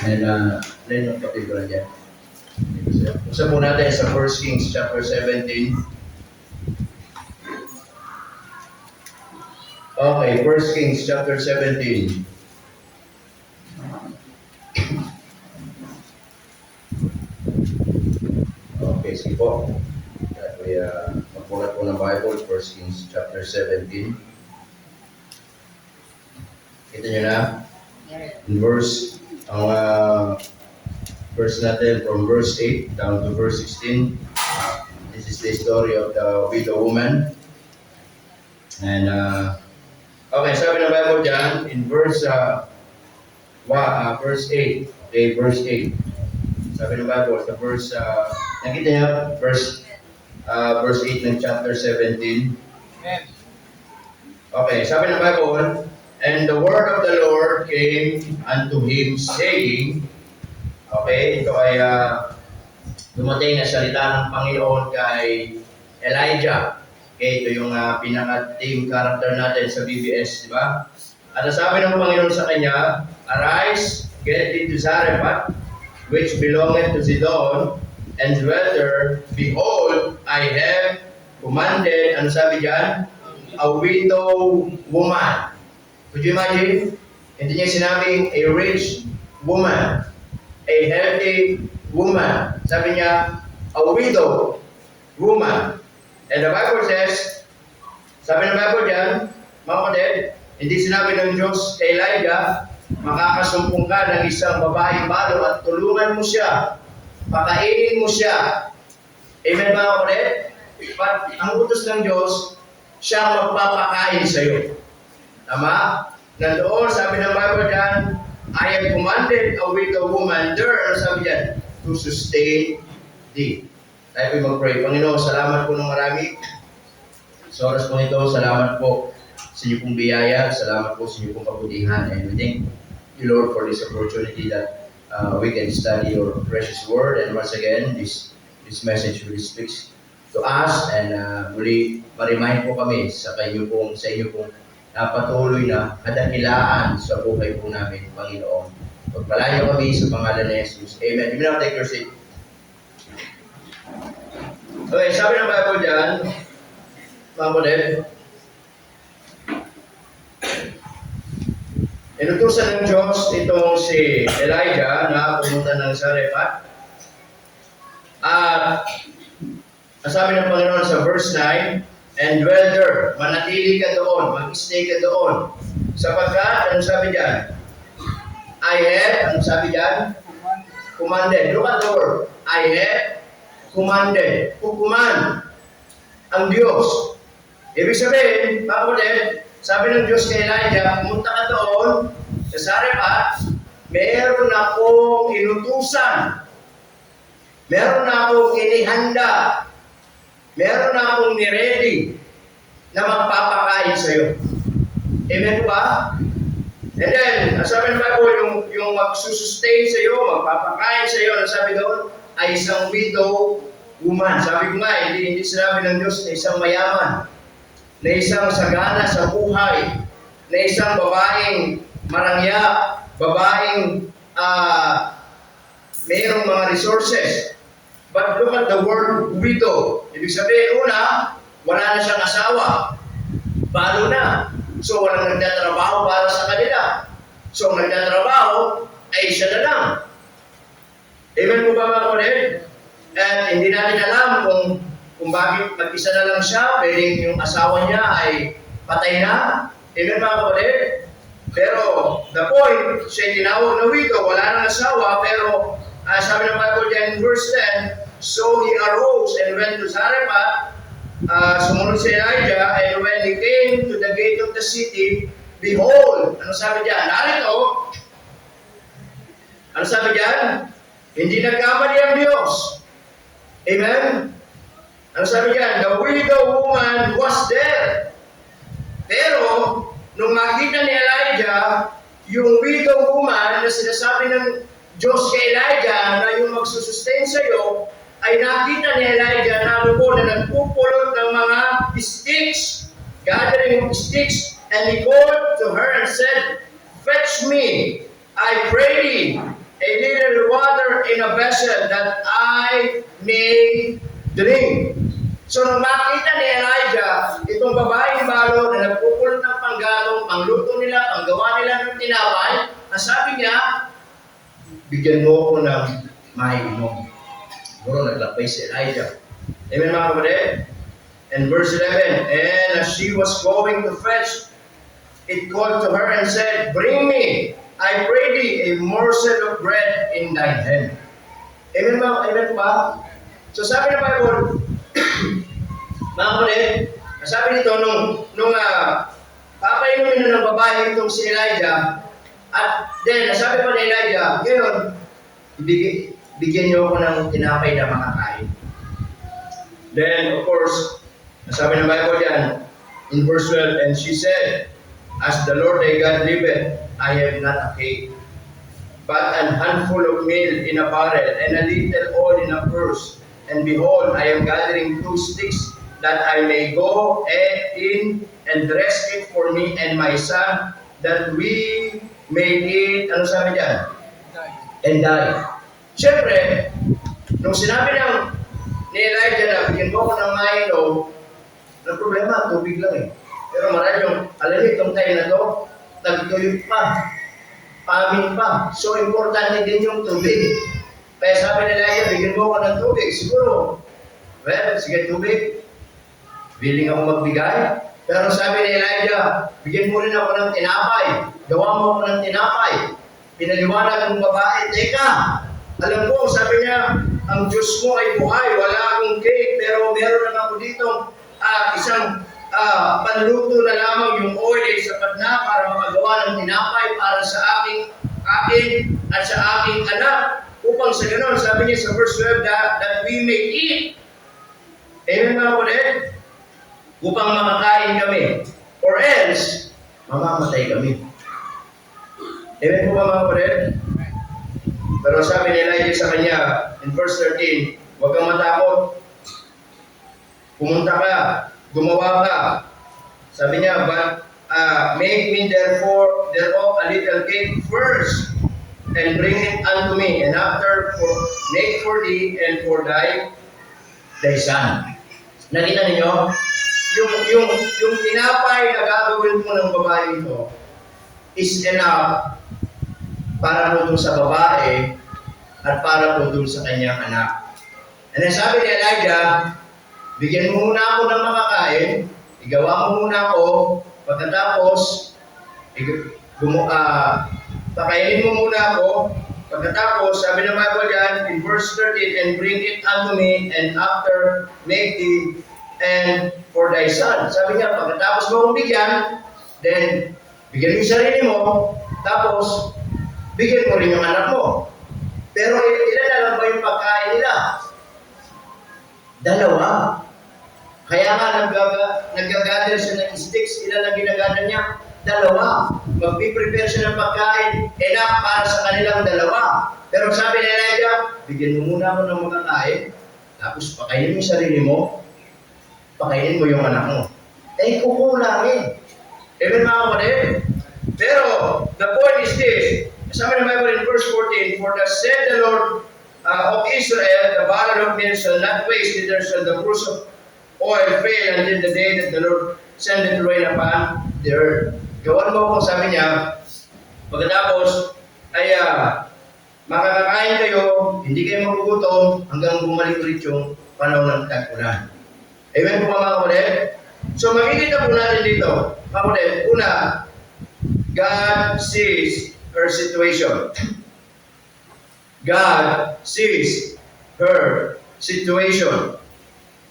And rin yung kapitulo dyan. Usa po natin sa 1 Kings chapter 17. Okay, 1 Kings chapter 17. Okay, sige po. Kaya magpulat po ng Bible, 1 Kings chapter 17. Kita nyo na? In verse, ang verse natin from verse 8 down to verse 16. This is the story of the widow woman. And, okay, sabi ng Bible dyan, in verse 8. Okay, verse 8. Sabi ng Bible, sa verse, nakita niyo, verse 8 ng chapter 17. Okay, sabi ng Bible, and the word of the Lord came unto him, saying, okay, ito ay dumating na salita ng Panginoon kay Elijah. Okay, ito yung pinaka-team character natin sa BBS, di ba? At sabi ng Panginoon sa kanya, arise, get into Zarephath, which belongeth to Sidon, and dwell there. Behold, I have commanded, ano sabi dyan? A widow woman. Could you imagine? Hindi niya sinabing a rich woman, a healthy woman. Sabi niya, a widow woman. And the Bible says, sabi ng Bible dyan, mga kapatid, hindi sinabi ng Diyos kay Elijah, makakasumpong ka ng isang babaeng balo at tulungan mo siya, pakainin mo siya. Amen mga kapatid? But ang utos ng Diyos, siya magpapakain sa iyo. Tama? Nandoon, sabi ng Bible dyan, I have commanded a widow woman there, ano sabi dyan? To sustain thee. Tayo po mag-pray. Panginoon, salamat po ng marami. Sa oras po ito, salamat po sa inyo pong biyaya, salamat po sa inyo pong kabutihan. And we thank you, Lord, for this opportunity that we can study your precious word. And once again, this message really speaks to us. And muli, ma-remind po kami sa inyo pong patuloy na kadakilaan sa buhay po namin, Panginoon. Pagpalayo kami sa pangalan ni Jesus. Amen. You may now take your seat. Okay, sabi ng Bible dyan, mga kapatid, inutusan ng Diyos itong si Elijah na pumunta ng Zarephath. At sabi ng Panginoon sa verse 9, and dwell there, manatili ka doon, mag-stay ka doon. Sapagkat, anong sabi dyan? I have, anong sabi dyan? Commanded. Look at the word. I have commanded. Hukuman ang Diyos. Ibig sabihin, mga kapatid, sabi ng Diyos kay Elijah, pumunta ka doon sa Zarephath, meron akong inutusan. Meron akong inihanda. Meron akong niready na magpapakain sa iyo. Amen ba? And then, sabi ng Bible, yung magsusustain sa iyo, magpapakain sa iyo, ano sabi doon? Ay isang widow woman. Sabi ko nga, hindi sinabi ng Diyos na isang mayaman, na isang sagana sa buhay, na isang babaeng marangya, babaeng mayroong mga resources. But look at the word widow. Ibig sabihin, una, wala na siyang asawa. Balo na. So, walang nagtatrabaho para sa kanila. So, ang nagtatrabaho ay siya na lang. Amen po ba mga kapatid? At hindi natin alam kung bakit mag-isa na lang siya, pwedeng yung asawa niya ay patay na. Amen mga kapatid? Pero, the point, siya tinawag na widow, wala nang asawa, pero sabi ng Bible dyan in verse 10, so he arose and went to Zarephath, sumunod si Elijah, and when he came to the gate of the city, behold, ano sabi dyan? Narito, ano sabi dyan? Hindi nagkamali ang Diyos. Amen? Ano sabi dyan? The widow woman was there. Pero, nung makita ni Elijah, yung widow woman na sinasabi ng Diyos kay Elijah na yung magsusustain sa iyo, ay nakita ni Elijah na po na nagpupulot ng mga sticks, gathering of sticks, and he called to her and said, fetch me, I pray thee, a little water in a vessel that I may drink. So nung makita ni Elijah, itong babaeng balo na nagpupulot ng panggatong, pangluto nila, panggawa nila ng tinapay, ang sabi niya, bigyan mo ako ng maiinom. Siguro naglakbay si Elijah. Amen mga kapatid? And verse 11, and as she was going to fetch, it called to her and said, bring me, I pray thee, a morsel of bread in thine hand. Amen ba? Amen ba? So sabi ng Bible, mga kapatid, sabi nito, nung papainumin na ng babae itong si Elijah, at then, nasabi pa ni Elijah, ngayon, bigyan niyo ako ng tinapay na makakain. Then, of course, nasabi ng Bible yan, in verse 12, and she said, as the Lord thy God liveth, I have not a cake, but an handful of meal in a barrel, and a little oil in a purse. And behold, I am gathering 2 sticks, that I may go in and dress it for me and my son, that we may eat, ano sabi diyan? And die. Siyempre, nung sinabi ni Elijah na bigyan mo ko ng mainom, ang problema, tubig lang eh. Pero maraming, alam niyo, itong time na to, nagtuyot pa, pamin pa. So, importante din yung tubig. Kaya sabi ni Elijah, bigyan mo ko ng tubig. Siguro, well, sige tubig, willing ako magbigay. Pero sabi ni Elijah, bigyan mo rin ako ng tinapay. Gawa mo ako ng tinapay. Pinaliwanag ng babae, teka, alam ko, sabi niya, ang Diyos mo ay buhay, wala akong cake, pero meron lang ako dito isang panluto na lamang, yung oil ay sapat na para makagawa ng tinapay para sa akin at sa aking anak. Upang sa ganon, sabi niya sa verse 12, that we may eat. Amen mga kapatid? Upang makakain kami. Or else, mamamatay kami. Amen po ba mga kapatid? Pero sabi ni Elijah sa kanya, in verse 13, huwag kang matakot. Pumunta ka, gumawa ka. Sabi niya, but make me thereof a little cake first, and bring it unto me, and after make for thee and for thy son. Nakita ninyo? Yung tinapay na gagawin mo ng babae ito is enough para po dun sa babae at para po dun sa kanyang anak. And then sabi ni Elijah, bigyan mo muna ako ng makakain, igawa mo muna ako, pagkatapos, pakainin mo muna ako, pagkatapos, sabi ng Bible yan, in verse 13, and bring it unto me, and after make thee, and for thy son. Sabi niya, pagkatapos mo akong bigyan, then, bigyan mo yung sarili mo, tapos, bigyan mo rin yung anak mo. Pero ilan na lang ba yung pagkain nila? Dalawa. Kaya nga nag-gather siya ng sticks, ilan ang ginagather niya? Dalawa. Magpiprepare siya ng pagkain, enough para sa kanilang dalawa. Pero sabi ni Elijah, bigyan mo muna ako ng makakain, tapos pakainin mo yung sarili mo, pakainin mo yung anak mo. Eh, kukulangin. Amen mga kapatid? Pero, the point is this, sabi ng Bible in verse 14, for thus said the Lord of Israel, the barrel of meal shall not waste, neither shall the cruse of oil fail until the day that the Lord sendeth rain upon the earth. Gawan mo kung sabi niya, pagkatapos ay makakakain kayo, hindi kayo magugutom hanggang bumalik ulit yung panahon ng tag-ulan. Amen po mga kapatid? So makikita po natin dito, mga kapatid, una, God sees her situation. God sees her situation.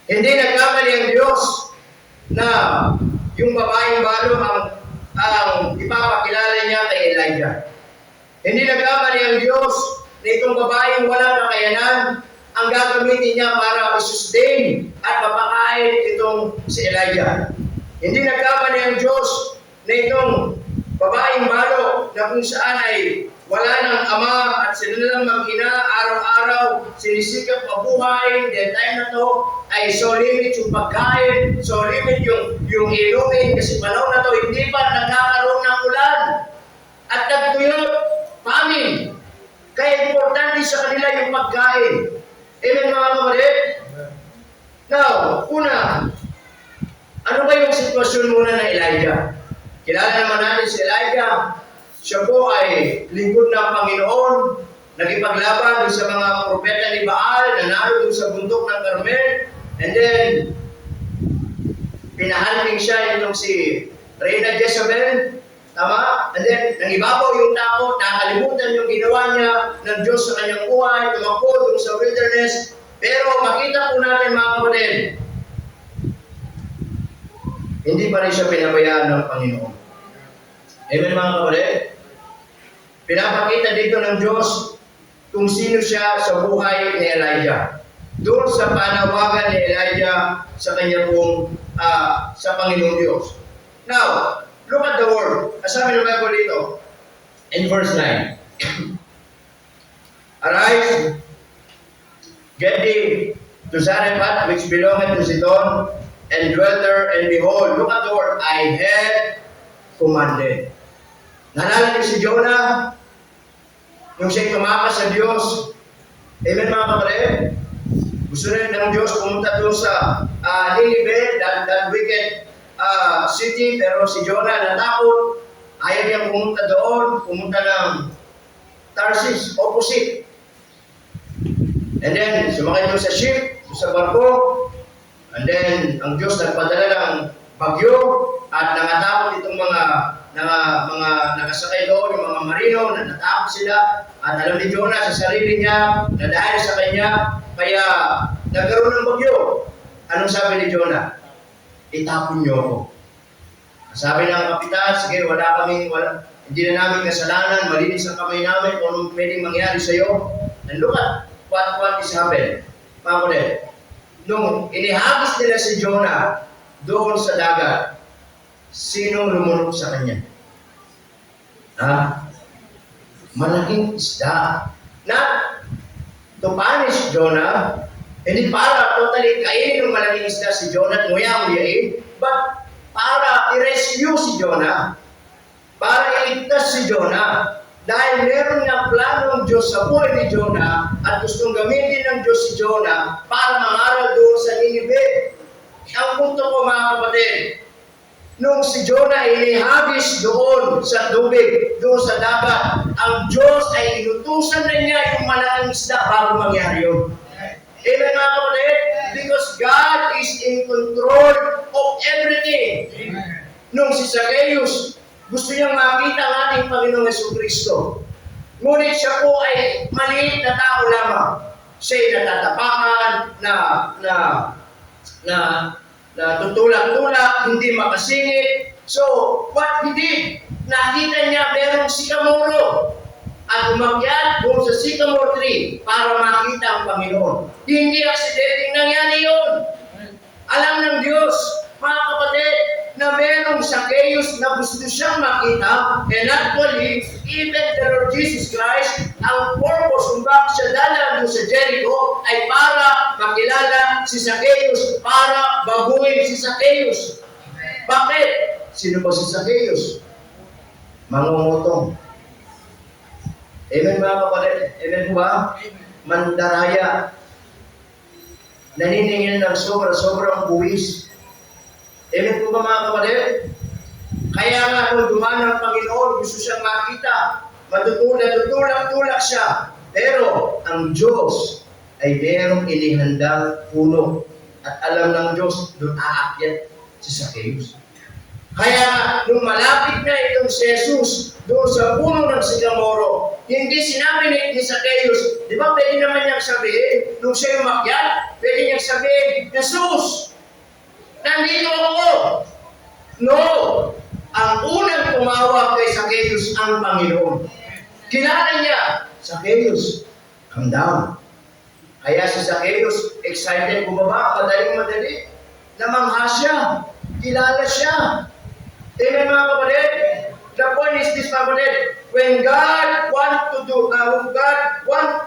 Hindi nagkamali ang Diyos na yung babaeng balo ang ipapakilala niya kay Elijah. Hindi nagkamali ang Diyos na itong babaeng walang kakayanan ang gagamitin niya para i-sustain at mapakain itong si Elijah. Hindi nagkamali ang Diyos na itong babaeng balo na kung saan ay wala ng ama at sila lang mag-ina, araw-araw, sinisikap mabuhay, the time na to ay so limit yung pagkain, so limit yung inumin, kasi panahon na to hindi pa nagkakaroon ng ulan. At nagtuyot, famine. Kaya importante sa kanila yung pagkain. Amen mga kapatid? Now, una, ano ba yung sitwasyon muna ng Elijah? Kilala naman natin si Elijah. Siya po ay lingkod ng Panginoon, nagipaglaban doon sa mga propeta ni Baal, nanalo doon sa bundok ng Carmel, and then, pinahalping siya itong si Reyna Jezebel, tama? And then, nangibabaw yung tao, nakalimutan yung ginawa niya ng Diyos sa kanyang buhay, tumakbo doon sa wilderness, pero makita po natin mga kapatid, hindi pa rin siya pinabayaan ng Panginoon. Amen mga kapatid? Pinapakita dito ng Diyos kung sino siya sa buhay ni Elijah. Doon sa panawagan ni Elijah sa kanya pong sa Panginoong Diyos. Now, look at the word. Sabi ng Bible dito, in verse 9. Arise, get thee to Zarephath, which belongeth to Sidon, and dwell there, and behold, look at the word, I had commanded. Naalala niyo si Jonah, yung siya'y tumakas sa Diyos. Amen mga kapatid? Gusto rin ng Diyos pumunta doon sa Nineveh, that wicked city, pero si Jonah natakot. Ayaw niyang pumunta doon, pumunta ng Tarsis, opposite. And then, sumakay doon sa ship, sa barko, and then, ang Diyos nagpadala ng bagyo, at nangatakot itong mga nakasakay doon, yung mga marino, na natakot sila, at alam ni Jonah sa sarili niya, na dahil sa kanya, kaya nagkaroon ng bagyo. Anong sabi ni Jonah? Itapon niyo ako. Sabi ng kapitan, sige, hindi na namin kasalanan, malinis ang kamay namin, kung anong pwedeng mangyari sa iyo. And look at what is happened. Mga kapatid, nung inihagis nila si Jonah doon sa dagat, sinong lumunok sa kanya? Malaking isda. Not to punish Jonah, hindi para totally kainin ng malaking isda si Jonah at nguya-nguyain, but para i-rescue si Jonah, para iligtas si Jonah. Dahil meron nga plano ng Diyos sa buhay ni Jonah at gustong gamitin ng Diyos si Jonah para mangaral doon sa Nineveh. Ang punto ko mga kapatid, nung si Jonah inihagis doon sa tubig, doon sa dagat, ang Diyos ay inutusan na niya yung malaking isda bago mangyari yun. Amen mga kapatid? Because God is in control of everything. Amen. Nung si Zacchaeus, gusto niyang makita ang ating Panginoong Jesucristo. Ngunit siya po ay maliit na tao lamang. Siya'y natatapakan, na tutulak-tulak, hindi makasingit. So, what he did, nakita niya merong sikamoro at umakyat doon sa sycamore tree para makita ang Panginoon. Hindi aksidenteng nangyari yun. Alam ng Diyos, mga kapatid, na merong Zacchaeus na gusto siyang makita, and actually, even the Lord Jesus Christ, ang purpose kung bakit siya dala doon sa Jericho ay para makilala si Zacchaeus, para baguhin si Zacchaeus. Bakit? Sino ba si Zacchaeus? Mangungutong. Amen mga kapatid? Amen ba? Mandaraya. Naniningil ng sobrang buwis. Amen po ba mga kapatid? Kaya nga nung dumaan ng Panginoon, gusto siyang makita. Matutulak siya. Pero ang Diyos ay merong inihandang puno. At alam ng Diyos, doon aakyat si Zacchaeus. Kaya nung malapit na itong si Jesus doon sa puno ng sikamoro, hindi sinabi ni Zacchaeus, di ba pwede naman niyang sabihin, nung siya umakyat, pwede niyang sabihin, Jesus, nandito ako. No! Ang unang tumawag kay Zacchaeus ang Panginoon. Kilala niya, Zacchaeus, come down. Kaya si Zacchaeus, excited, bumaba, madaling-madali. Namangha siya. Kilala siya. Amen mga kapatid? The point is this, mga kapatid. When God want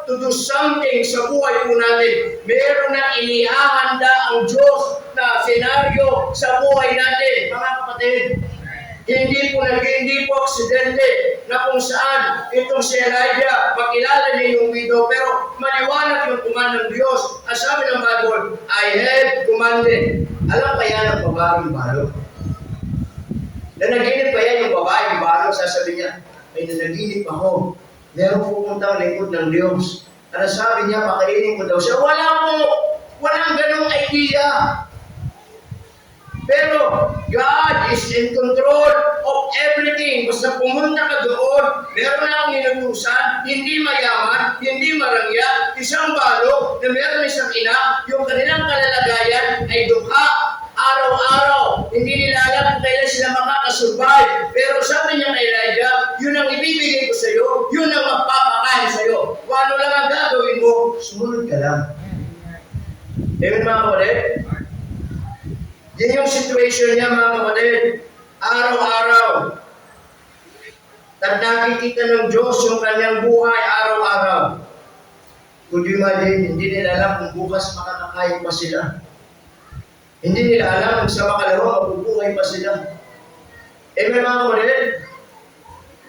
to do something sa buhay po natin, meron na inihahanda ang Diyos na senaryo sa buhay natin, mga kapatid. Hindi po aksidente. na kung saan itong si Elijah, makilala niya yung widow, pero maliwanag yung command ng Diyos. Ang sabi ng Bible, I have commanded. Alam kaya ng babaeng balot? Nanaginip kaya yung babaeng balot, sasabi niya, ay nanaginip ako. Meron pupuntang lingkod ng Diyos. Ano sabi niya, pakainin ko daw siya. Walang ganong idea. Pero God is in control of everything. Basta pumunta ka doon, meron na akong inutusan, hindi mayaman, hindi marangya, isang balo na meron isang ina, yung kanilang kalalagayan ay dukha. Araw-araw, hindi nila alam kung kailan sila makakasurvive. Pero sabi niya kay Elijah, yun ang ibibigay ko sa iyo, yun ang magpapakain sa iyo. Kung ano lang ang gagawin mo, sumunod ka lang. Amen mga kapatid? Yan yung situation niya mga kapatid. Araw-araw. At nakikita ng Diyos yung kanyang buhay araw-araw. Could you imagine, hindi nila alam kung bukas makakakain pa sila. Hindi nila alam kung sa makalawa mabubuhay pa sila. Amen mga kapatid?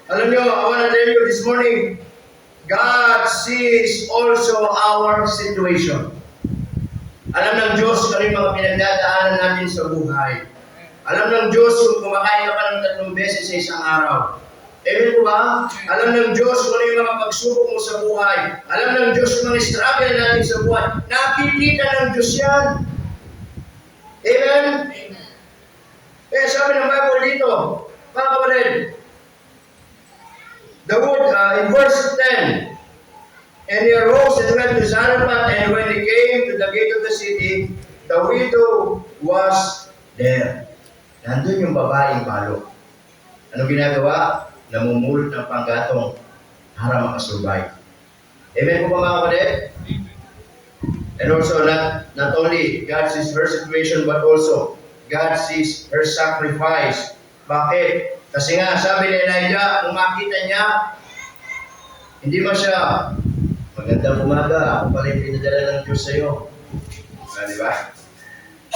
Alam nyo, I want to tell you this morning, God sees also our situation. Alam ng Diyos kung ano yung mga pinagdadaanan natin sa buhay. Alam ng Diyos kung kumakain ka pa ng 3 beses sa isang araw. Amen po ba? Alam ng Diyos kung ano yung mga pagsubok mo sa buhay. Alam ng Diyos kung mga struggle natin sa buhay. Nakikita ng Diyos yan. Amen? Kaya sabi ng Bible dito, mga kapatid, in verse 10, and he arose and went to Zarephath, and when he came to the gate of the city, the widow was there. Nandun yung babaeng balo. Ano ginagawa? Namumulot ng panggatong para makasurvive. Amen po ba mga kapatid? And also, not only God sees her situation, but also God sees her sacrifice. Bakit? Kasi nga, sabi ni Elijah, kung makita niya, hindi mo siya, magandang umaga, ako pala yung pinadala ng Diyos sa iyo. Di ba?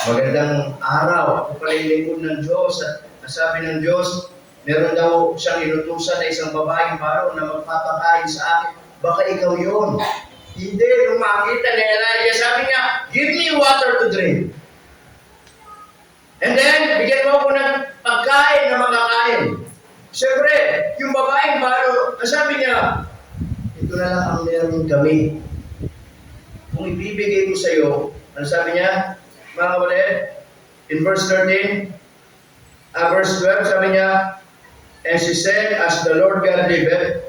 Magandang araw, ako pala yung lingkod ng Diyos. At nasabi ng Diyos, meron daw siyang inutusan na isang babaeng baro na magpapakain sa akin. Baka ikaw yun. Hindi, nung makita ni Elijah, sabi niya, give me water to drink. And then, bigyan mo ako ng pagkain na makakain. Siyempre, yung babaeng baro, sabi niya, ito na lang ang meron kami. Kung ibibigay ko sa iyo, ano sabi niya? Mga kapatid, in verse 13, verse 12, sabi niya, and she said, as the Lord God liveth,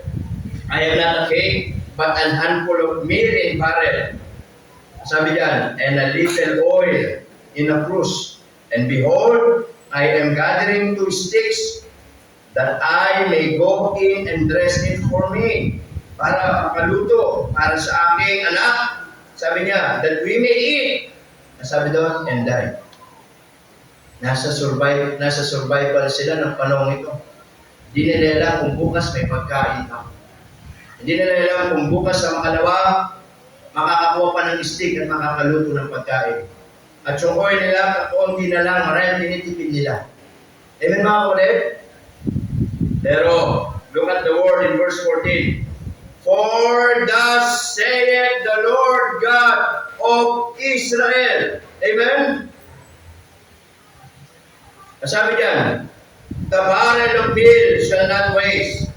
I am not a cake, but an handful of meal in barrel. Sabi diyan, and a little oil in a cruse. And behold, I am gathering 2 sticks, that I may go in and dress it for me, para makaluto, para sa aking anak. Sabi niya, that we may eat. Sabi doon, and die. Nasa survival sila ng panahon ito. Hindi nila alam kung bukas may pagkain ka. Hindi nila alam kung bukas sa makalawa, makakakuha pa ng stick at makakaluto ng pagkain. At yung oil nila, kakunti na lang, maraming tinitipid nila. Amen mga kapatid? Pero, look at the word in verse 14. For thus saith the Lord God of Israel. Amen? Sabi diyan, the barrel of meal shall not waste,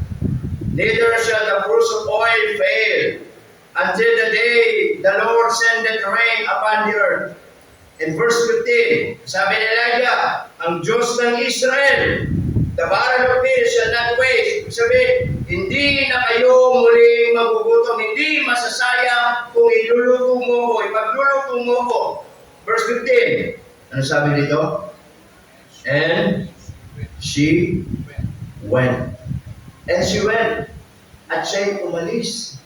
neither shall the cruse of oil fail, until the day the Lord sendeth rain upon the earth. In verse 15, sabi ni Elijah, ang Diyos ng Israel, the barrel of meal shall not waste. Sabi, hindi na kayo muling magugutom, hindi masasayang kung iluluto mo o ipagluluto mo ko. Verse 15, ano sabi dito? And she went. And she went. At siya'y umalis.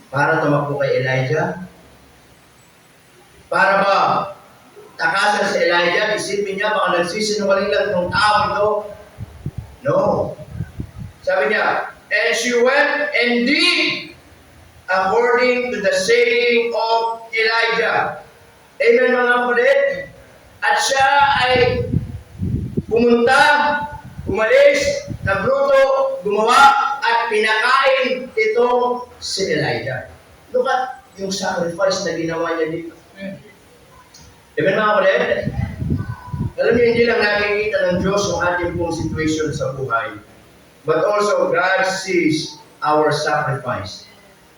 Para tumakbo kay Elijah. Para ba takasan si Elijah, isipin niya, baka nagsisinungaling lang itong tao ito. No. Sabi niya, and she went and did according to the saying of Elijah. Amen mga kapatid? At siya ay pumunta, umalis, nagluto, gumawa, at pinakain itong si Elijah. Look at yung sacrifice na ginawa niya dito. Amen mga kapatid? Alam niyo, hindi lang nakikita ng Diyos ang ating pong situation sa buhay, but also God sees our sacrifice.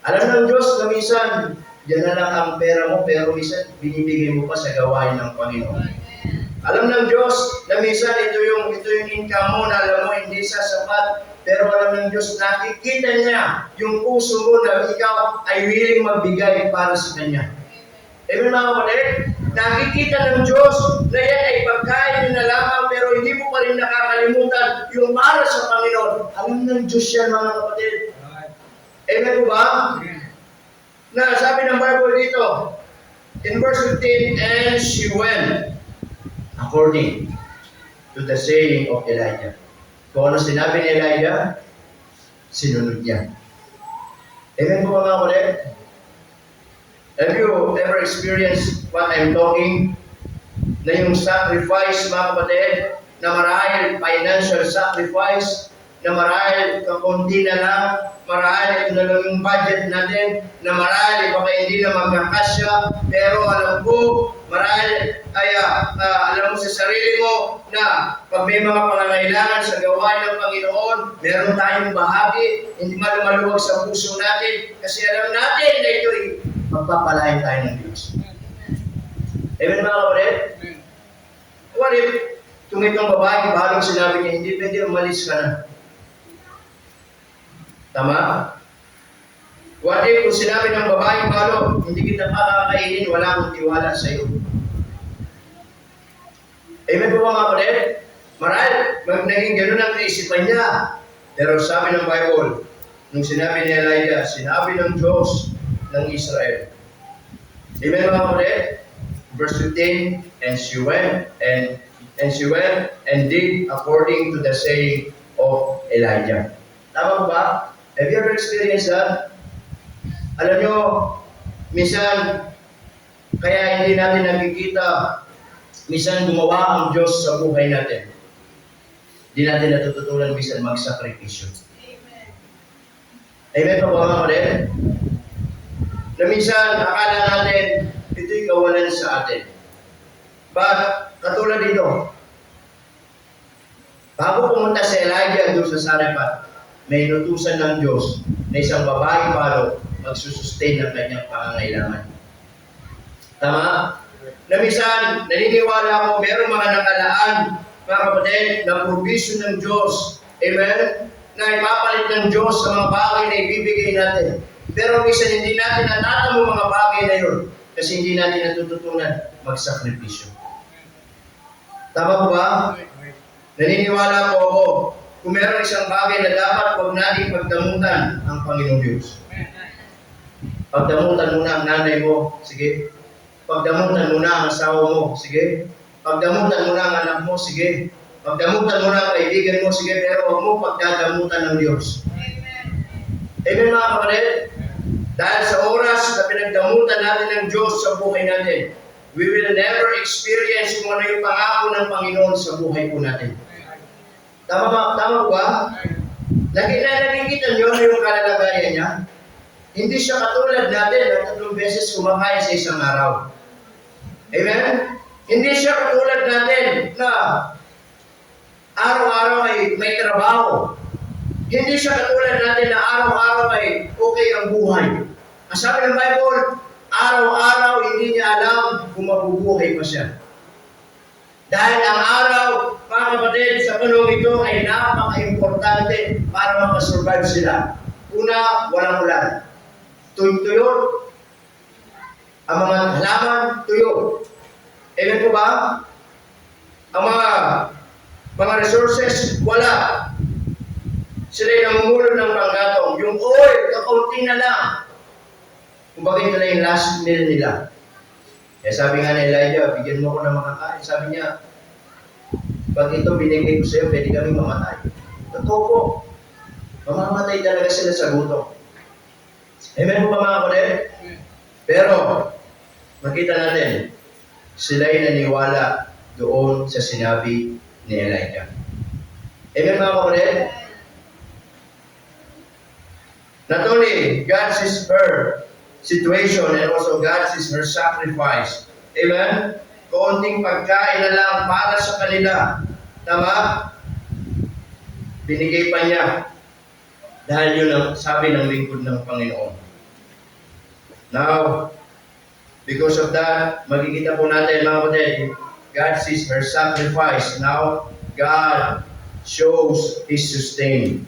Alam ng Diyos na minsan, diyan na lang ang pera mo, pero minsan binibigay mo pa sa gawain ng Panginoon. Alam ng Diyos na minsan ito yung income mo na alam mo hindi sa sapat, pero alam ng Diyos, nakikita niya yung puso mo na ikaw ay willing magbigay para sa Kanya. Amen mga kapatid? Nakikita ng Diyos na yan ay pagkain nyo na lamang, pero hindi mo pa rin nakakalimutan yung para sa Panginoon. Alam ng Diyos yan mga kapatid. Amen po ba? Na sabi ng Bible dito, in verse 15, and she went according to the saying of Elijah. Kung ano sinabi ni Elijah, sinunod niya. Amen po mga kapatid? Have you ever experienced what I'm talking? Na yung sacrifice, mga kapatid, na marahil financial sacrifice, na marahil kakunti na lang, marahil ito na lang yung budget natin, na marahil baka hindi na magkakasya, pero alam ko, marahil ay alam mo sa sarili mo na pag may mga pangangailangan sa gawain ng Panginoon, meron tayong bahagi, hindi maluwag sa puso natin, kasi alam natin na ito'y magpapalain tayo ng Diyos. Amen mga kapatid? What if tumitong babae, balang sinabi niya, hindi pwede umalis ka na. Tama? What if kung sinabi ng babae, balo, hindi kita pakakainin, wala akong tiwala sa iyo. Amen po mga kapatid? Marahil, naging gano'n ang kaisipan niya. Pero sabi ng Bible, nung sinabi ni Elijah, sinabi ng Diyos ng Israel. Amen mga kapatid? Verse 15, and she went and did according to the saying of Elijah. Tama ba? Have you ever experienced that? Alam nyo, minsan, kaya hindi natin nakikita, minsan gumawa ang Diyos sa buhay natin. Hindi natin natututunan minsan magsakripisyo. Amen pa ba mga kapatid? Na minsan, akala natin, ito'y kawalan sa atin. But, katulad dito, bago pumunta si Elijah doon sa Sarephat, may inutusan ng Diyos na isang babae palo magsusustain ng kanyang pangangailangan. Tama? Na minsan, naniniwala ako, mayroong mga nakalaan, mga kapatid, na provision ng Diyos. Amen? Na ipapalit ng Diyos sa mga bagay na ibibigay natin. Pero minsan hindi natin natatamo mga bagay na yun kasi hindi natin natututunan magsakripisyo. Tama po ba? Naniniwala po ako, kung meron isang bagay na dapat huwag natin pagdamutan ang Panginoong Diyos. Pagdamutan muna ang nanay mo, sige. Pagdamutan muna ang asawa mo, sige. Pagdamutan muna ang anak mo, sige. Pagdamutan muna ang kaibigan mo, sige. Pero huwag mo pagdadamutan ng Diyos. Amen mga kapatid? Dahil sa oras na pinagdamutan natin ng Diyos sa buhay natin, we will never experience kung ano yung pangako ng Panginoon sa buhay po natin. Tama ba? Nakikita niyo yung kalalagayan niya? Hindi siya katulad natin na 3 beses kumakain sa isang araw. Amen? Hindi siya katulad natin na araw-araw ay may trabaho. Hindi siya katulad natin na araw-araw ay okay ang buhay. Ang sabi ng Bible, araw-araw hindi niya alam kung mabubuhay pa siya. Dahil ang araw, mga kapatid, sa panahon ito ay napaka-importante para makasurvive sila. Una, walang ulan. Tuyo, ang mga halaman, tuyo. Amen po ba? Ang mga resources, wala. Sila'y namumulo ng panggatong. Yung oil, kakaunti na lang. Kung bakit ito na yung last meal nila. Eh sabi nga ni Elijah, bigyan mo ko ng makakain. Sabi niya, pag ito binigay ko sa'yo, pwede kami mamatay. Totoo po. Mamamatay talaga sila sa gutom. Amen po ba mga kapatid? Pero, makita natin, sila'y naniwala doon sa sinabi ni Elijah. Amen mga kapatid? Not only God sees her situation and also God sees her sacrifice. Amen? Kaunting pagkain na lang para sa kanila. Tama? Binigay pa niya. Dahil yun ang sabi ng lingkod ng Panginoon. Now, because of that, makikita po natin mga kapatid, God sees her sacrifice. Now, God shows His sustain.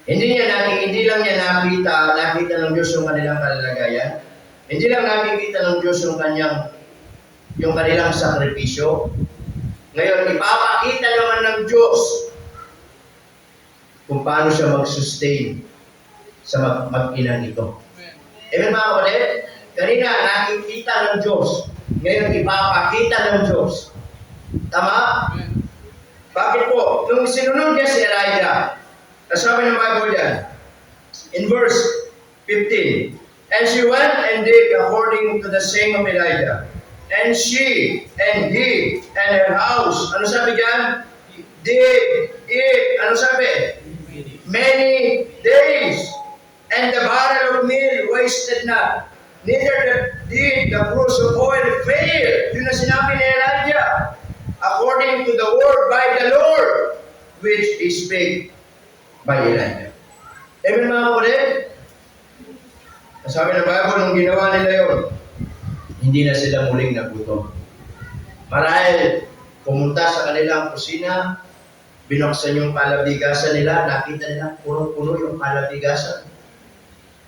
Hindi lang niya nakita ng Diyos yung kanilang kalalagayan. Hindi lang nakikita ng Diyos yung kanilang sakripisyo. Ngayon, ipapakita naman ng Diyos kung paano siya mag-sustain sa mag-inang ito. Amen mga kapatid? Kanina, nakikita ng Diyos. Ngayon, ipapakita ng Diyos. Tama? Bakit po? Nung sinunod niya si Elijah, sabi ng Bible yan, in verse 15, and she went and did according to the saying of Elijah. And she, and he, and her house, ano sabi dyan? Did it, ano sabi? Many days. And the barrel of meal wasted not. Neither did the cruse of oil fail. Yun na sinabi ni Elijah. According to the word by the Lord, which he spake by Elijah. Amen mga kapatid? Sabi ng Bible, nung ginawa nila yun, hindi na sila muling nagutom. Marahil, pumunta sa kanilang kusina, binuksan yung palabigasan nila, nakita nila, puno-puno yung palabigasan.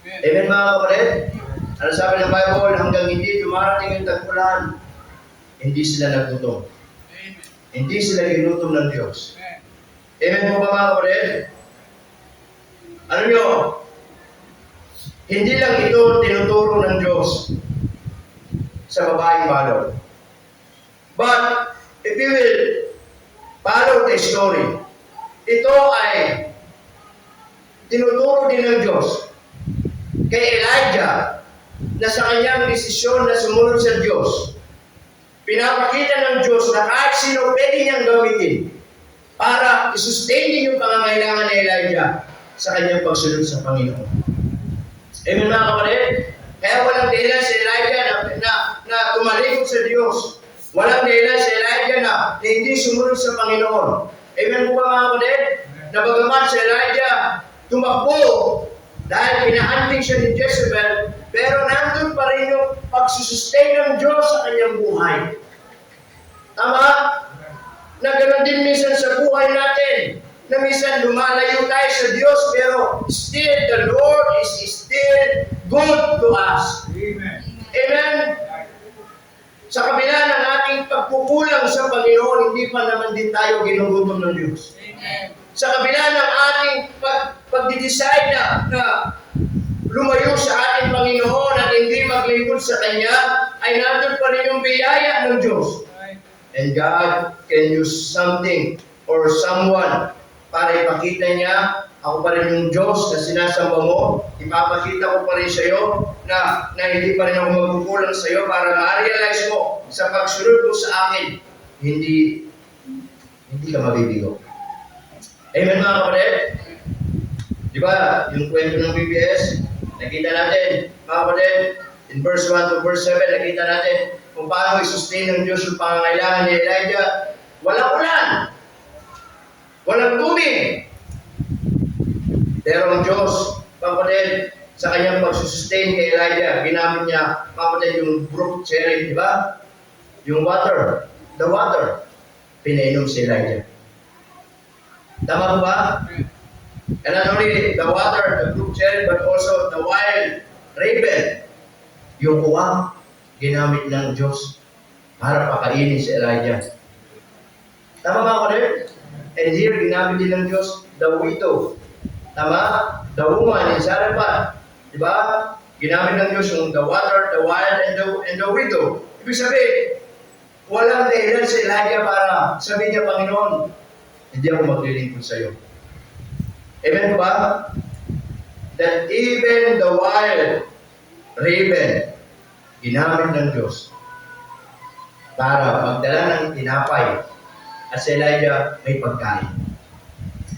Amen mga kapatid? Ano sabi ng Bible, hanggang hindi dumarating yung tagpulan, hindi sila nagutom. Hindi sila ginutom ng Diyos. Amen po ba mga kapatid? Ano nyo? Hindi lang ito tinuturo ng Diyos sa babaeng balot. But, if you will follow the story, ito ay tinuturo din ng Diyos kay Elijah na sa kanyang desisyon na sumunod sa Diyos. Pinapakita ng Diyos na kahit sino pwede niyang gamitin para i-sustain din yung pangangailangan ni Elijah sa kanyang pagsunod sa Panginoon. Amen mga kapatid? Kaya walang dahilan si Elijah na tumalikod sa Diyos. Walang dahilan si Elijah na hindi sumunod sa Panginoon. Amen po ba mga kapatid? Na bagaman si Elijah tumakbo dahil pinahanting siya ni Jezebel, pero nandun pa rin yung pagsusustain ng Diyos sa kanyang buhay. Tama? Na ganoon din minsan sa buhay natin. Na minsan lumalayo tayo sa Diyos, pero still the Lord is still good to us. Amen. Amen. Sa kabila ng ating pagkukulang sa Panginoon, hindi pa naman din tayo ginugutom ng Diyos. Amen. Sa kabila ng ating pagdidecide na lumayo sa ating Panginoon at hindi maglingkod sa Kanya, ay nandun pa rin yung biyaya ng Diyos. And God can use something or someone para ipakita niya, ako pa rin yung Diyos na sinasamba mo, ipapakita ko pa rin sa iyo na hindi pa rin ako magkukulang sa iyo para ma-realize mo sa pagsunod mo sa akin, hindi ka mabibigo. Amen mga kapatid? Di ba, yung kwento ng BBS, nakita natin, mga kapatid, in verse 1 to verse 7, nakita natin kung paano i-sustain ng Diyos yung pangangailangan ni Elijah. Walang ulan. Walang tubig. Pero ang Diyos, kapatid, sa kanyang pagsusustain kay Elijah, ginamit niya, kapatid, yung brook cherry, di ba? Yung water, the water, pinainom si Elijah. Tama ba? And not only the water, the brook cherry, but also the wild raven, yung uwang, ginamit ng Diyos para pakainin si Elijah. Tama ba ako rin? And here, ginamit din ng Diyos, the widow. Tama? The woman in Zarephath. Diba? Ginamit ng Diyos yung the water, the wild, and the widow. Ibig sabihin, walang dahilan si Elijah para sabihin niya, Panginoon, hindi ako maglilingkod sa iyo. Amen ba? That even the wild raven, ginamit ng Diyos para magdala ng tinapay at si Elijah may pagkain.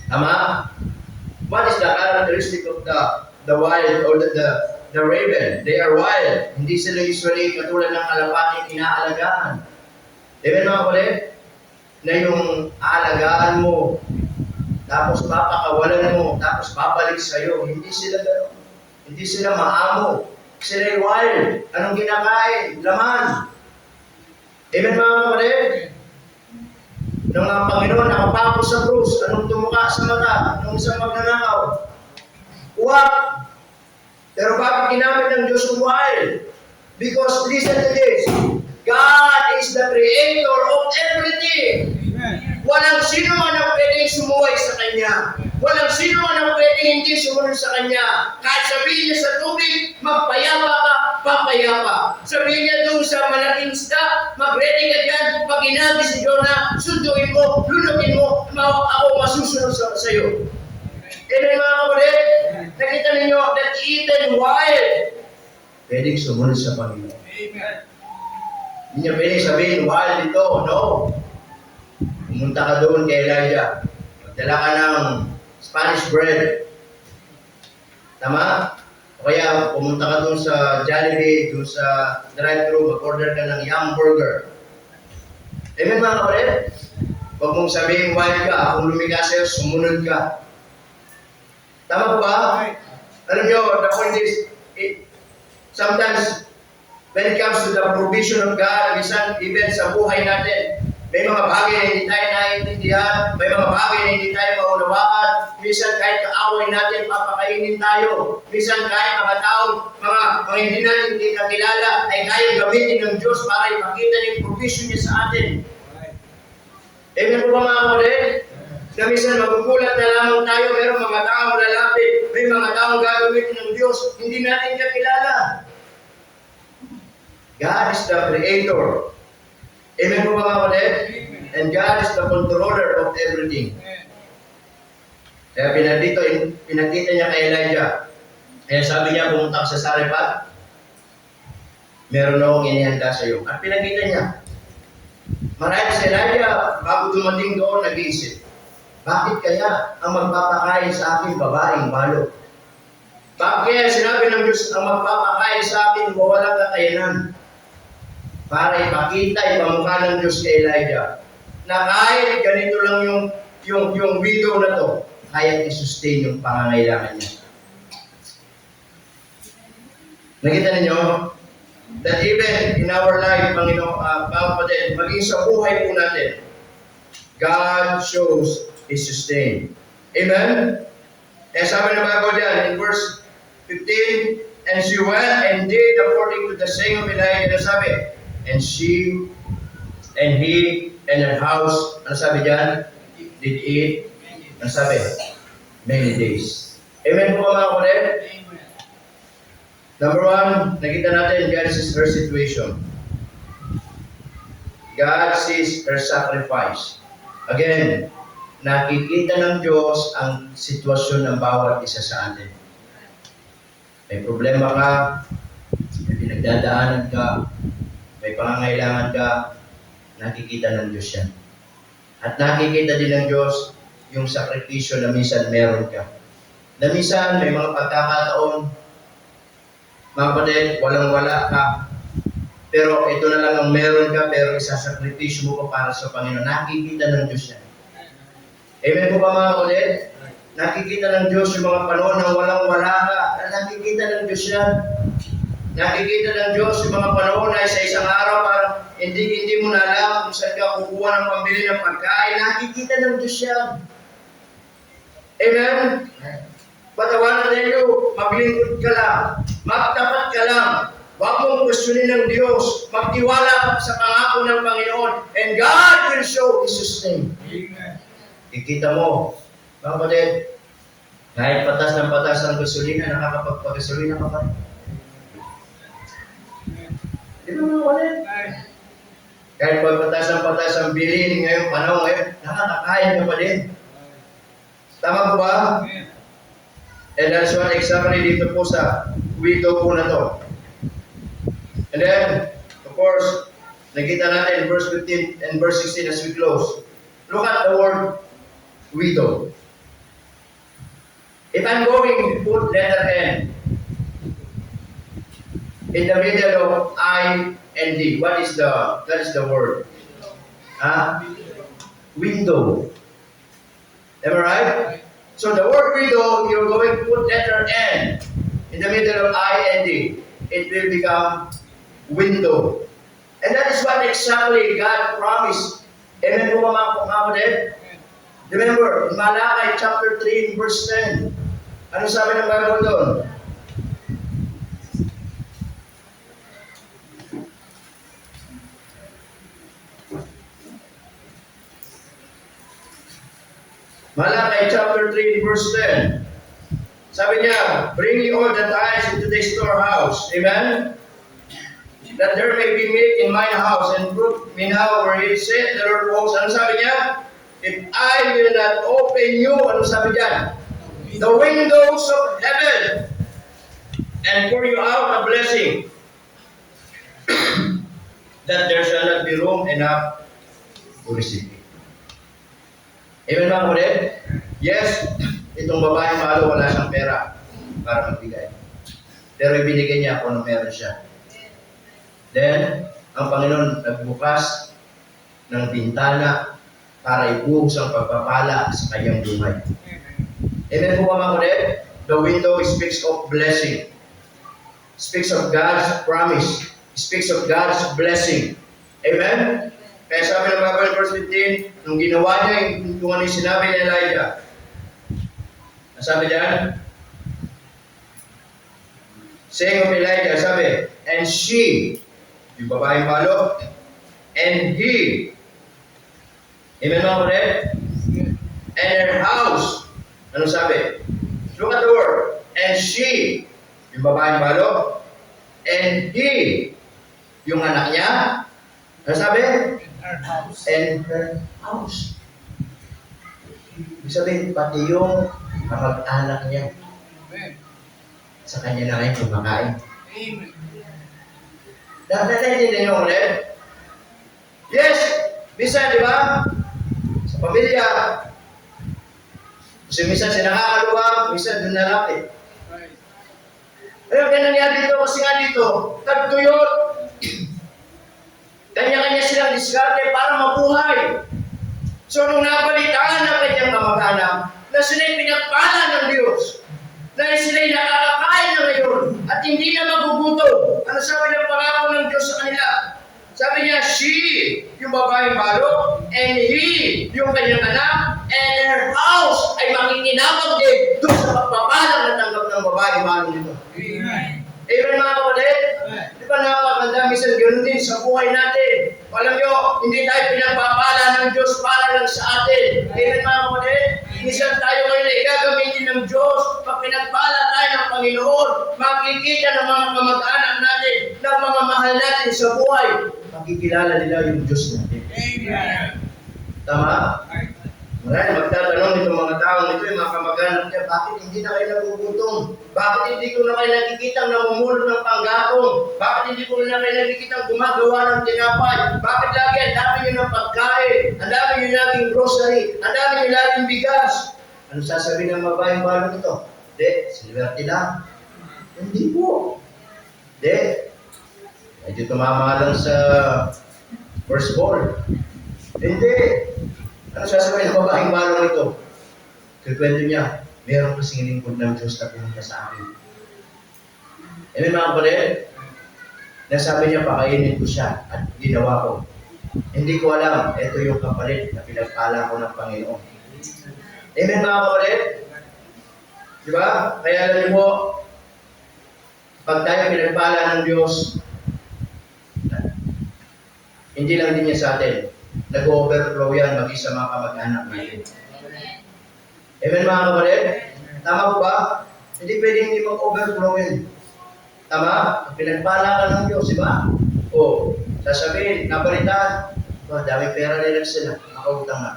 Tama? What is the characteristic of the wild or the raven? They are wild. Hindi sila usually katulad ng kalapating inaalagaan. Amen mga kulit? Na yung aalagaan mo, tapos papakawalan mo, tapos babalik sa'yo. Hindi sila gano'n. Hindi sila maamo. Sila wild. Anong kinakain? Laman. Amen mga kulit? Nung ang Panginoon nakapako sa krus, anong tumuka sa mata? Nung isang magnanakaw? Uwak! Pero bakit ginamit ng Diyos yung wild? Because listen to this, God is the creator of everything. Walang sino man ang pwedeng sumuway sa Kanya. Walang sino man ang pwedeng hindi sumunod sa Kanya. Kahit sabihin niya sa tubig, magpayapa ka, papayapa. Sabihin niya doon sa malaking isda, mag-ready ka dyan, pag inabi si Jonah, sunduin mo, lulukin mo, ako masusunod sa iyo. Kaya mga kapalit, nakita ninyo that even wild, pwedeng sumunod sa Panginoon. Hindi niya pwedeng sabihin, wild ito, no. Pumunta ka doon kay Elijah. Magdala ka ng Spanish bread. Tama? O kaya pumunta ka doon sa Jollibee, doon sa drive-thru, mag-order ka ng Yum Burger. Amen mga kapatid? Huwag mong sabihin wild ka, kung lumiga sa'yo, sumunod ka. Tama ba? Alam nyo, the point is, sometimes, when it comes to the provision of God, minsan, even sa buhay natin, may mga bagay na hindi tayo naiintindihan, may mga bagay na hindi tayo maunawaan, minsan kahit kaaway natin, papakainin tayo, minsan kahit mga tao, mga hindi natin kakilala, ay kaya gamitin ng Diyos para ipakita yung provision niya sa atin. Amen po ba mga kapatid? Na minsan magugulat na lamang tayo, meron mga taong lalapit, may mga taong gagamitin ng Diyos, hindi natin kakilala. God is the creator. Amen po mga kapatid? And God is the controller of everything. Kaya pinakita niya kay Elijah. Kaya sabi niya, pumunta ka sa Sarephat, meron akong inihanda sa iyo. At pinakita niya. Marahil si Elijah, bago dumating doon, nag-iisip, bakit kaya ang magpapakain sa akin babaeng balo? Bakit kaya sinabi ng Diyos, ang magpapakain sa akin walang kakayanan? Para ipakita, ipamukha ng Diyos kay Elijah na kahit ganito lang yung widow na to, kaya i-sustain yung pangangailangan niya. Nakita ninyo? That even in our life, Panginoon, mga kapatid, maging sa buhay po natin, God shows His sustain. Amen? Kaya sabi ng Bible dyan, in verse 15, and she went and did according to the saying of Elijah. Sabi, and she, and he, and her house, ano sabi dyan? Did eat, ano sabi? Many days. Amen po mga kapatid? Number one, nakita natin, God sees her situation. God sees her sacrifice. Again, nakikita ng Diyos ang sitwasyon ng bawat isa sa atin. May problema ka, may pinagdadaanan ka, may pangangailangan ka, nakikita ng Diyos yan. At nakikita din ng Diyos yung sakripisyo na minsan meron ka. Na minsan may mga pagkakataon, mga kapatid, walang-wala ka. Pero ito na lang ang meron ka, pero isasakripisyo mo pa para sa Panginoon. Nakikita ng Diyos yan. Amen po ba mga kapatid? Nakikita ng Diyos yung mga panahon na walang-wala ka. Nakikita ng Diyos yan. Nakikita ng Diyos yung mga panahon na sa isang araw parang hindi mo na alam kung saan ka kukuha ng pambili ng pagkain. Nakikita ng Diyos yan. Amen? But I want to tell you, maglingkod ka lang. Magtapat ka lang. Huwag mong questionin ng Diyos. Magtiwala sa pangako ng Panginoon. And God will show His sustain. Amen. Ikita mo, mga kapatid, kahit patas ng patas ang gasolina, nakakapagpagasolina ka pa rin. Di ba mga kapatid? Kahit patas ng patas ang bilhin ngayong panahon ngayon, nakakakain ka pa din. Tama po ba? And that's one exactly dito po sa widow po na to. And then, of course, nakita natin verse 15 and verse 16 as we close. Look at the word widow. If I'm going to put letter N in the middle of I and D, what is the word? Huh? Window. Am I right? So the word widow, you're going to put letter N in the middle of I and D. It will become window. And that is what exactly God promised. Amen po mga kapatid? Remember, in Malachi chapter 3 verse 10, ano sabi ng Bible doon? Malachi chapter 3 verse 10. Sabi niya, bring ye all the tithes into the storehouse. Amen? That there may be meat in my house, and prove me now where he said the Lord of hosts. Ano sabi niya? If I will not open you, ano sabi niya? The windows of heaven, and pour you out a blessing, that there shall not be room enough to receive it. Amen mga kapatid? Yes, itong babaeng malo wala siyang pera para magbigay. Pero ibinigay niya kung ano meron siya. Then, ang Panginoon nagbukas ng bintana para ibuhos ang pagpapala sa kanyang buhay. Amen po mga kapatid? The window speaks of blessing. Speaks of God's promise. Speaks of God's blessing. Amen? Kaya sabi ng Bible verse 15, nung ginawa niya yung ano yung sinabi ni Elijah, sabi diyan, saying of Elijah, sabi, and she, yung babaeng malo, and he, amen mga kapatid? And her house, ano sabi? Look at the word, and she, yung babaeng malo, and he, yung anak niya, ano sabi? And her house. Ibig sabihin, pati yung kapag-anak niya, sa kanya na ngayon kumakain. Amen. Naintindihan niyo ulit? Yes! Minsan, di ba? Sa pamilya, kasi minsan sinakakaluwag, minsan doon nalapit. Ayun, kaya nangyari dito, kasi nga dito, tagtuyot. Kanya-kanya silang diskarte para mabuhay. So, nung nabalitaan ng kanyang kamag-anak, na sila'y pinagpala ng Diyos, na sila'y nakakakain na ngayon, at hindi na magugutom. Ano sabi ng pangako ng Diyos sa kanila? Sabi niya, she, yung babaeng balo, and he, yung kanyang anak, and her house, ay makikinabang din doon sa pagpapalang na tanggap ng babaeng balo nito. Amen. Amen mga kapatid? Di ba napakaganda, minsan ganoon din sa buhay natin. Alam nyo, hindi tayo pinagpapala ng Diyos para lang sa atin. Amen mga kapatid? Minsan tayo ngayon ay gagamitin ng Diyos. Pag pinagpala tayo ng Panginoon, makikita ng mga kamag-anak natin, ng mga mahal natin sa buhay, makikilala nila yung Diyos natin. Amen. Tama? Marami magtatanong itong mga taong ito, yung mga kamag-anak niya, bakit hindi na kayo nagugutom? Bakit hindi ko na kayo nakikitang namumulot ng panggatong? Bakit hindi ko na kayo nakikitang gumagawa ng tinapay? Bakit lagi ang dami nyo ng pagkain? Ang dami nyo laging grocery? Ang dami nyo laging bigas? Ano sasabihin ng babaeng balo nito? Hindi, silwerte lang. Hindi po. Hindi. Medyo tumama lang sa first ball. Hindi. Ano sasabihin ng babaeng balong ito? Kikwento niya, meron kasing lingkod ng Diyos na pinunta sa akin. Amen mga kapatid? Nasabi niya, pakainin ko siya at ginawa ko. Hindi ko alam, ito yung kapalit na pinagpala ko ng Panginoon. Amen mga kapatid? Di ba? Kaya alam niyo po, pag tayo pinagpala ng Diyos, hindi lang din niya sa atin. Nag-overflow yan maging sa mga kamag-anak natin. Amen mga kapatid? Tama po ba? Hindi pwedeng hindi mag-overflow yan. Tama? Pinagpala ka ng Diyos, di ba? O, sasabihin, nabalitaan, dami pera nila sila, makautang na.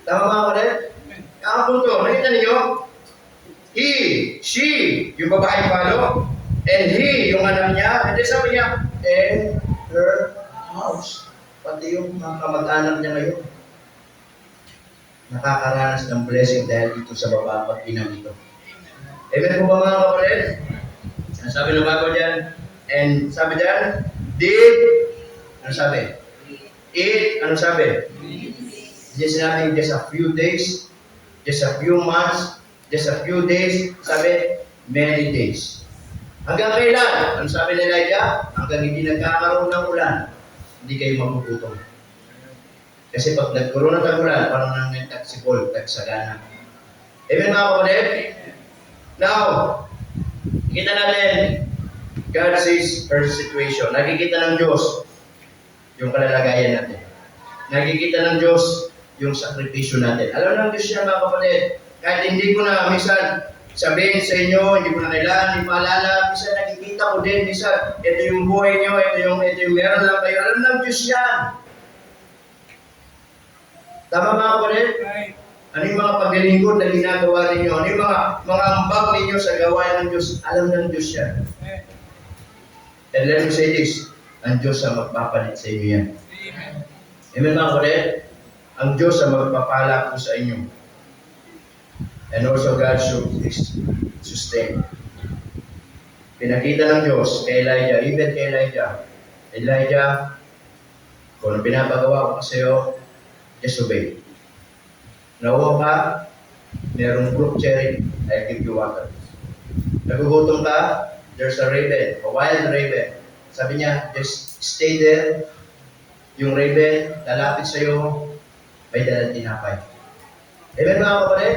Tama mga kapatid? Ang punto, nakita niyo? He, she, yung babaeng balo, and he, yung anak niya, and then sabi niya, and her house. pati yung mga kamag-anak niya ngayon, nakakaranas ng blessing dahil dito sa baba at inang ito. Amen po ba mga kapatid? Ang sabi ng Bible dyan, and sabi dyan, did, ano sabi? It, ano sabi? Just sinabi, just a few days, just a few months, just a few days, sabi, many days. Hanggang kailan? Ano sabi ni Elijah? Hanggang hindi nagkakaroon ng ulan, hindi kayo magugutom. Kasi pag nagkaroon ng tag-ulan, parang nang nagtaksipol, tagsagana. Amen mga kapatid? Now, kita natin, God sees our situation. Nakikita ng Diyos yung kalalagayan natin. Nakikita ng Diyos yung sakripisyo natin. Alam ng Diyos yan mga kapatid. Kahit hindi ko na minsan sabihin sa inyo, hindi ko na kailangan ipaalala, minsan nakikita ko din, minsan ito yung buhay nyo, ito yung meron lang kayo. Alam ng Diyos yan. Tama mga kapatid? Right. Ano yung mga paglilingkod na ginagawa ninyo? Ano yung mga ambag ninyo sa gawain ng Diyos? Alam ng Diyos yan. And let me say this, ang Diyos ang magpapalit sa inyo yan. Amen. Amen mga kapatid? Ang Diyos ang magpapala po sa inyo. And also God should sustain. Pinakita ng Diyos kay Elijah, even kay Elijah, kung ang pinapagawa ko sa iyo, just obey. Nauwa ka, merong brook cherry, I'll give you water. Nagugutom ka, there's a raven, a wild raven. Sabi niya, just stay there. Yung raven, lalapit sa iyo, may dalang tinapay. Amen mga kapatid?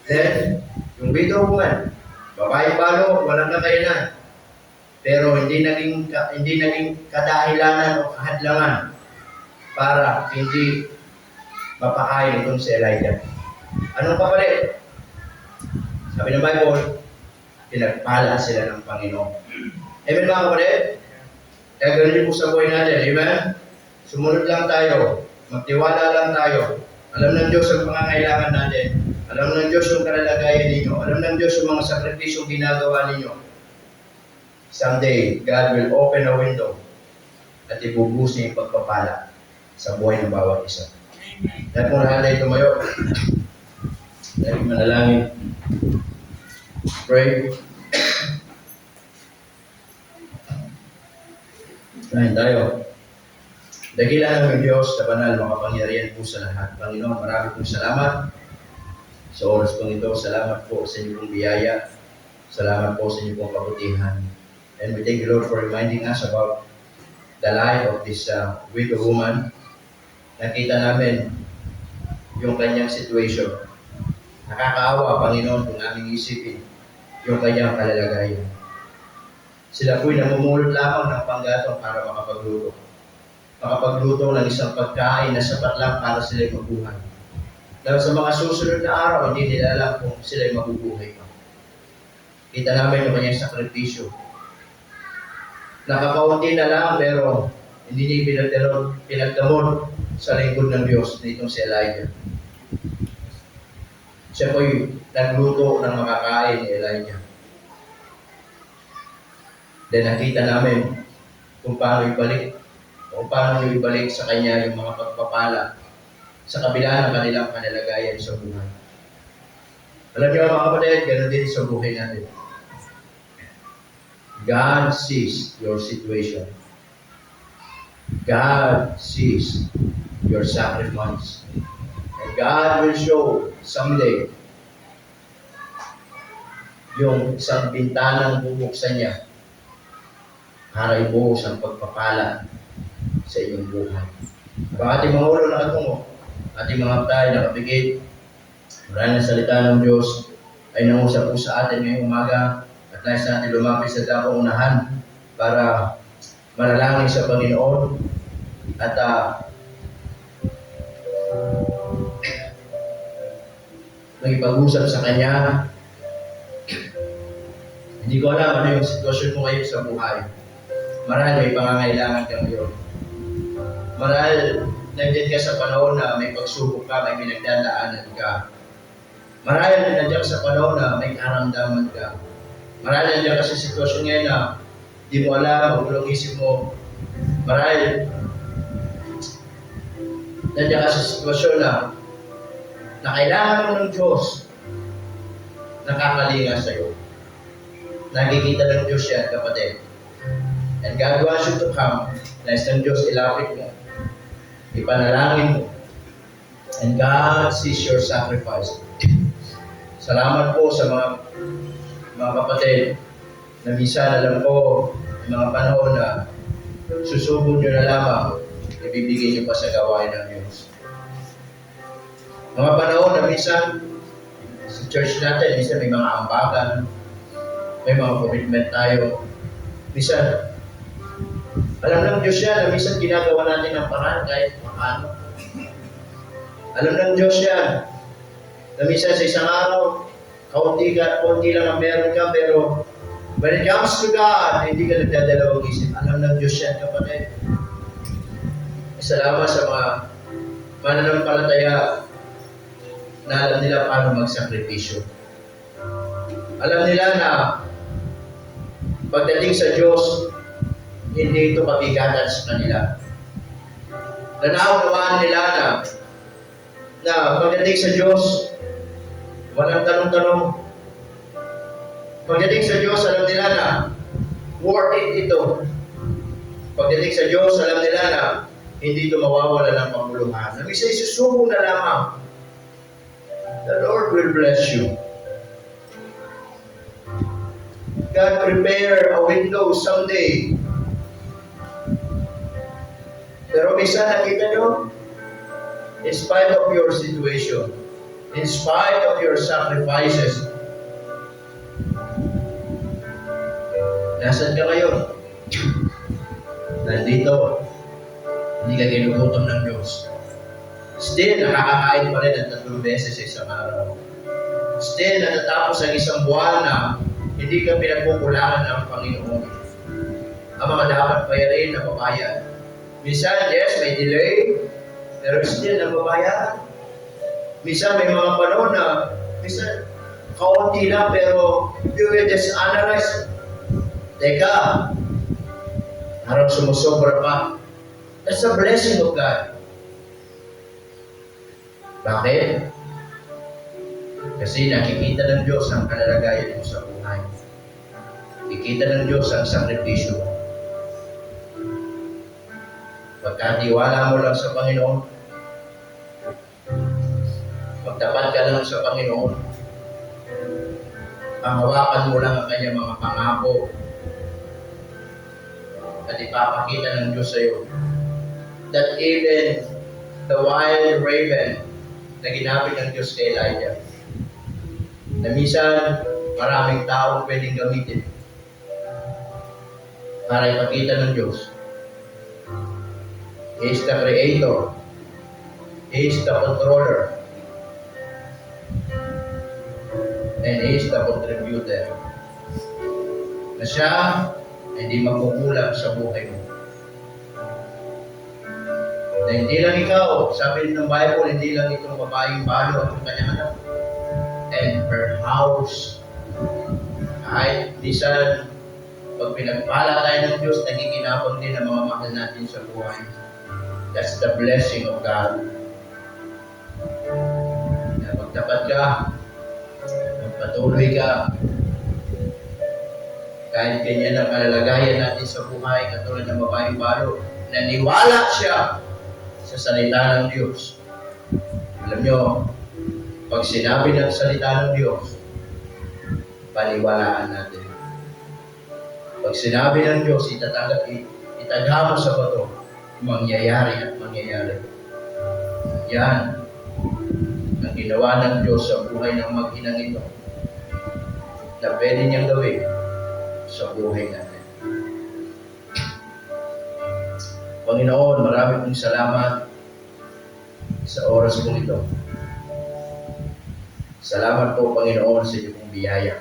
Then, yung widow woman, babae palo, walang kakayanan. Pero hindi naging kadahilanan o kahadlangan para hindi mapakain itong si Elijah. Anong kapalit? Sabi ng Bible, pinagpala sila ng Panginoon. Amen mga kapatid? Kaya ganun po sa buhay natin. Amen? Sumunod lang tayo. Magtiwala lang tayo. Alam ng Diyos ang pangangailangan natin. Alam ng Diyos yung kalalagayan ninyo. Alam ng Diyos yung mga sakripisyong ginagawa ninyo. Someday, God will open a window at ibubuhos niya yung pagpapala sa buhay ng bawat isa. Dahil kung lahat ay tumayo, dahil manalangin, pray. Kain tayo. Dakilan ng Diyos sa banal, makapangyarihan po sa lahat. Panginoon, marami pong salamat sa oras pong ito. Salamat po sa inyong pong biyaya. Salamat po sa inyong pong kabutihan. And we thank you, Lord, for reminding us about the life of this widow woman. Nakita namin yung kanyang situation. Nakakaawa, Panginoon, kung aming isipin yung kanyang kalalagayan. Sila po'y namumulot lamang ng panggatong para makapagluto. Makapagluto ng isang pagkain na sapat lang para sila'y mabuhay. Dahil sa mga susunod na araw, hindi nila alam kung sila'y mabubuhay pa. Kita namin yung kanyang sakripisyo. Nakakaunti na lang, pero hindi niya pinagdamon sa lingkod ng Diyos na itong si Elijah. Siya po'y nagluto ng makakain ni Elijah. Then nakita namin kung paano ibalik sa kanya yung mga pagpapala sa kabila ng kanilang kanalagayan sa buhay. Alam niyo mga kapatid, ganoon din sa buhay natin. God sees your situation. God sees your sacrifice. And God will show someday yung isang bintanang bubuksan niya para ibuhos ang pagpapala sa inyong buhay. Ang ating mga ulo nakatungo, ating mga tayo nakapigit, maraming salita ng Diyos ay nangusap po sa atin ngayong umaga at nais natin lumapit sa dakong unahan para manalangin sa Panginoon at magipag-usap sa Kanya. Hindi ko alam ano yung sitwasyon mo ngayon sa buhay. Marahil may pangangailangan ka ngayon. Marahil nandiyan ka sa panahon na may pagsubok ka, may pinagdadaanan ka. Marahil nandiyan ka sa panahon na may karamdaman ka. Marahil nandiyan ka sa sitwasyon ngayon na di mo alam, magulong isip mo. Marahil nandiyan ka sa sitwasyon na kailangan mo ng Diyos, nakakalinga sa'yo. Nakikita ng Diyos yan, kapatid. And God wants you to come. Nais ng Diyos, ilapit mo. Ipanalangin mo. And God sees your sacrifice. Salamat po sa mga kapatid na minsan alam ko, may mga panahon na susubok nyo na lamang, ibibigay nyo pa sa gawain ng Diyos. Mga panahon na minsan, sa church natin, minsan may mga ambagan, may mga commitment tayo. Minsan, alam ng Diyos yan na minsan ginagawa natin ng paraan kahit paano. Alam ng Diyos yan na minsan sa isang araw, kaunti lang ang meron ka, pero when it comes to God, hindi ka nagdadalawang isip. Alam ng Diyos yan, kapatid. Salamat sa mga mananampalataya na alam nila paano magsakripisyo. Alam nila na pagdating sa Diyos, hindi ito kabigatan sa kanila. Nanaunawaan nila na pagdating sa Diyos, walang tanong-tanong. Pagdating sa Diyos, alam nila na worth it ito. Pagdating sa Diyos, alam nila na hindi ito mawawala ng pamuluhan. Nang isa isusubo na lamang, the Lord will bless you. God prepare a window someday. Pero minsan nakita nyo, in spite of your situation, in spite of your sacrifices, nasaan ka ngayon? Nandito. Hindi ka ginugutom ng Diyos. Still, nakakakain pa rin ng 3 beses sa isang araw. Still, natatapos ang isang buwan na hindi ka pinagkukulangan ng Panginoon. Ang mga dapat bayarin na babayad. Minsan, yes, may delay, pero still, nababayaran. Minsan, may mga panahon na, minsan, kaunti lang, pero you will just analyze. Teka, parang sumusobra pa. That's a blessing of God. Bakit? Kasi nakikita ng Diyos ang kalalagayan mo sa buhay. Nakikita ng Diyos ang sakripisyo mo. Pagkatiwala mo lang sa Panginoon, pagtapat ka lang sa Panginoon, ang hawakan mo lang ang kanyang mga pangako, at ipapakita ng Diyos sa iyo that even the wild raven na ginamit ng Diyos kay Elijah, na minsan maraming taong pwedeng gamitin para ipakita ng Diyos. He is the Creator. He is the Controller. And He is the Contributor. Na siya hindi magkukulang sa buhay mo. Na hindi lang ikaw, sabi ng Bible, hindi lang itong babaeng balo at yung kanyang anak. And her house. Kahit minsan, pag pinagpala tayo ng Diyos, nagiginapon din ang mga mahal natin sa buhay. That's the blessing of God. Na magtapat ka, magpatuloy ka, kahit ganyan ang kalalagayan natin sa buhay, katulad ng babaeng balo, naniwala siya sa salita ng Diyos. Alam nyo, pag sinabi ng salita ng Diyos, paniwalaan natin. Pag sinabi ng Diyos, itagha mo sa bato, mangyayari at mangyayari. Yan ang ginawa ng Diyos sa buhay ng mag-inang ito na pwede niyang gawin sa buhay natin. Panginoon, marami pong salamat sa oras kong ito. Salamat po, Panginoon, sa iyong pong biyaya.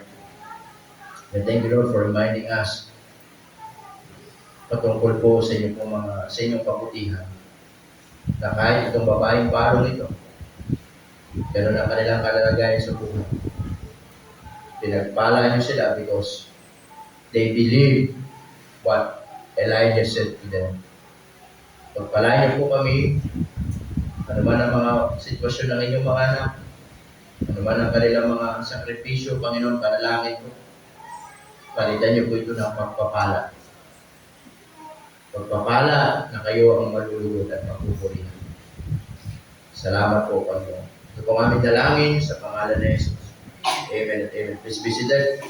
And thank you, Lord, for reminding us patungkol po sa inyong kabutihan. Na kahit itong babaeng parong ito, ganun ang kanilang kalalagayan sa buhay. Pinagpala niyo sila because they believe what Elijah said to them. Pagpalain niyo po kami Ano man ang mga sitwasyon ng inyong mga anak, ano man ang kanilang mga sakripisyo, Panginoon, panalangin ko. Palitan niyo po ito ng pagpapala. Pagpapala na kayo ang malulugod at mapupurihan. Salamat po, Panginoon. Ito po ang aming dalangin sa pangalan ni Jesus. Amen at amen. Please be seated.